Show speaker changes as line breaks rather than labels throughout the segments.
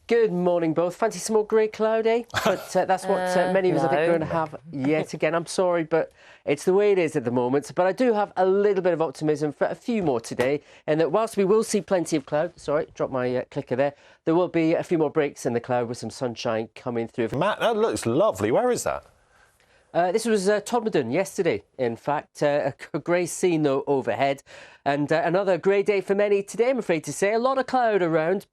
Good morning, both. Fancy some more grey cloud, eh? But that's what many of us, I think, are going to have yet again. I'm sorry, but it's the way it is at the moment. But I do have a little bit of optimism for a few more today. And that whilst we will see plenty of cloud, sorry, drop my clicker there will be a few more breaks in the cloud with some sunshine coming through.
Matt, that looks lovely. Where is that?
This was Todmorden yesterday, in fact. A grey scene, though, overhead. And another grey day for many today, I'm afraid to say. A lot of cloud around.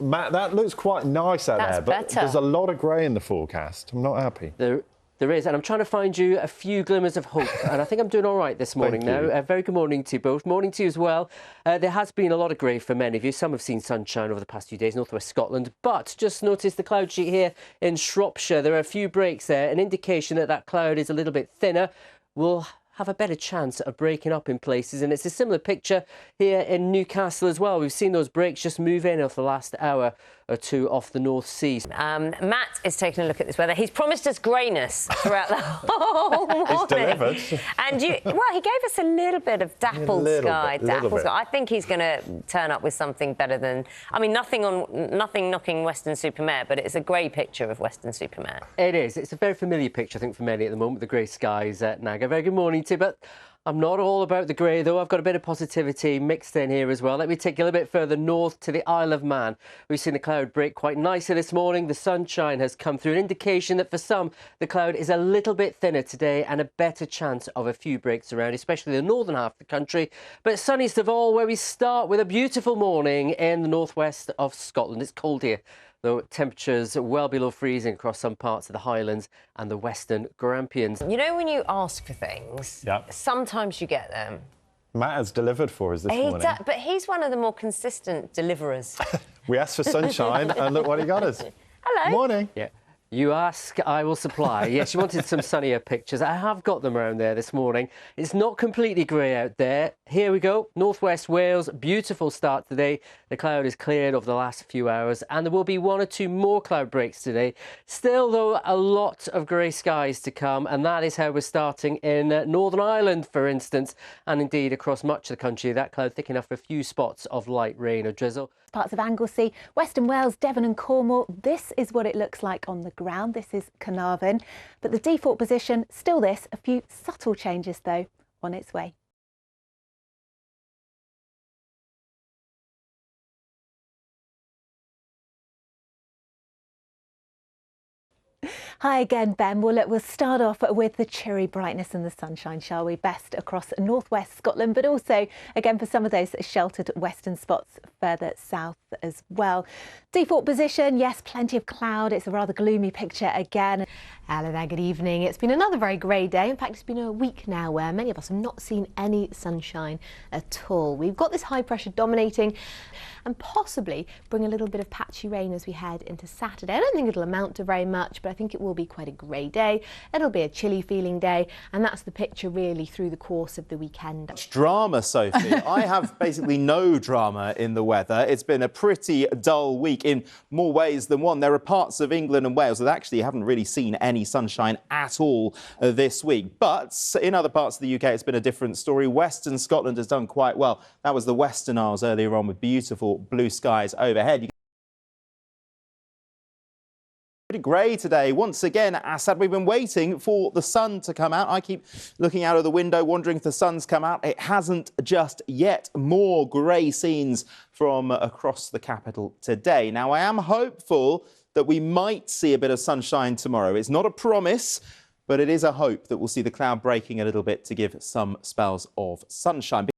Matt, that looks quite nice out there, but there's a lot of grey in the forecast. I'm not happy.
There is, and I'm trying to find you a few glimmers of hope, and I think I'm doing all right this morning now. Very good morning to you both. Morning to you as well. There has been a lot of grey for many of you. Some have seen sunshine over the past few days, northwest Scotland, but just notice the cloud sheet here in Shropshire. There are a few breaks there, an indication that that cloud is a little bit thinner. We'll have a better chance of breaking up in places, and it's a similar picture here in Newcastle as well. We've seen those breaks just move in over the last hour or two off the North Sea.
Matt is taking a look at this weather. He's promised us greyness throughout the whole morning.
He's delivered.
And he gave us a little bit of dappled sky. I think he's going to turn up with something better than, I mean, nothing knocking Western-super-Mare, but it's a grey picture of Western-super-Mare.
It is. It's a very familiar picture, I think, for many at the moment, the grey skies at Naga. Very good morning to you, but I'm not all about the grey, though. I've got a bit of positivity mixed in here as well. Let me take you a little bit further north to the Isle of Man. We've seen the cloud break quite nicely this morning. The sunshine has come through, an indication that for some, the cloud is a little bit thinner today and a better chance of a few breaks around, especially the northern half of the country. But sunniest of all, where we start with a beautiful morning in the northwest of Scotland. It's cold here, though temperatures well below freezing across some parts of the Highlands and the Western Grampians.
You know, when you ask for things, sometimes you get them.
Matt has delivered for us this morning.
But he's one of the more consistent deliverers.
We asked for sunshine, and look what he got us.
Hello.
Morning.
Yeah. You ask, I will supply. Yes, you wanted some sunnier pictures. I have got them around there this morning. It's not completely grey out there. Here we go, northwest Wales. Beautiful start today. The cloud is cleared over the last few hours, and there will be one or two more cloud breaks today. Still, though, a lot of grey skies to come, and that is how we're starting in Northern Ireland, for instance, and indeed across much of the country. That cloud thick enough for a few spots of light rain or drizzle.
Parts of Anglesey, Western Wales, Devon and Cornwall. This is what it looks like on the ground. This is Carnarvon, but the default position still this. A few subtle changes though on its way. Hi again, Ben. Well, look, we'll start off with the cheery brightness and the sunshine, shall we? Best across northwest Scotland, but also, again, for some of those sheltered western spots further south as well. Default position, yes, plenty of cloud. It's a rather gloomy picture again.
Hello there, good evening. It's been another very grey day. In fact, it's been a week now where many of us have not seen any sunshine at all. We've got this high pressure dominating and possibly bring a little bit of patchy rain as we head into Saturday. I don't think it'll amount to very much, but I think it will be quite a grey day. It'll be a chilly feeling day, and that's the picture really through the course of the weekend.
Drama, Sophie. I have basically no drama in the weather. It's been a pretty dull week in more ways than one. There are parts of England and Wales that actually haven't really seen any sunshine at all this week. But in other parts of the UK, it's been a different story. Western Scotland has done quite well. That was the Western Isles earlier on with beautiful blue skies overhead. Pretty grey today. Once again, Assad, we've been waiting for the sun to come out. I keep looking out of the window, wondering if the sun's come out. It hasn't just yet. More grey scenes from across the capital today. Now, I am hopeful that we might see a bit of sunshine tomorrow. It's not a promise, but it is a hope that we'll see the cloud breaking a little bit to give some spells of sunshine.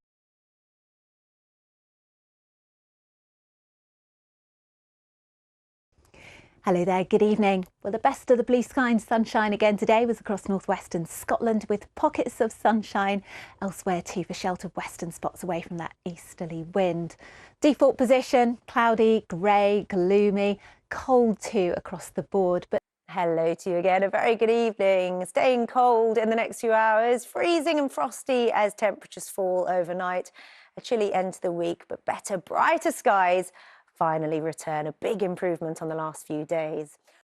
Hello there, good evening. Well, the best of the blue sky and sunshine again today was across northwestern Scotland with pockets of sunshine elsewhere too for sheltered western spots away from that easterly wind. Default position, cloudy, grey, gloomy, cold too across the board. But
hello to you again, a very good evening. Staying cold in the next few hours, freezing and frosty as temperatures fall overnight. A chilly end to the week, but better, brighter skies finally return. A big improvement on the last few days.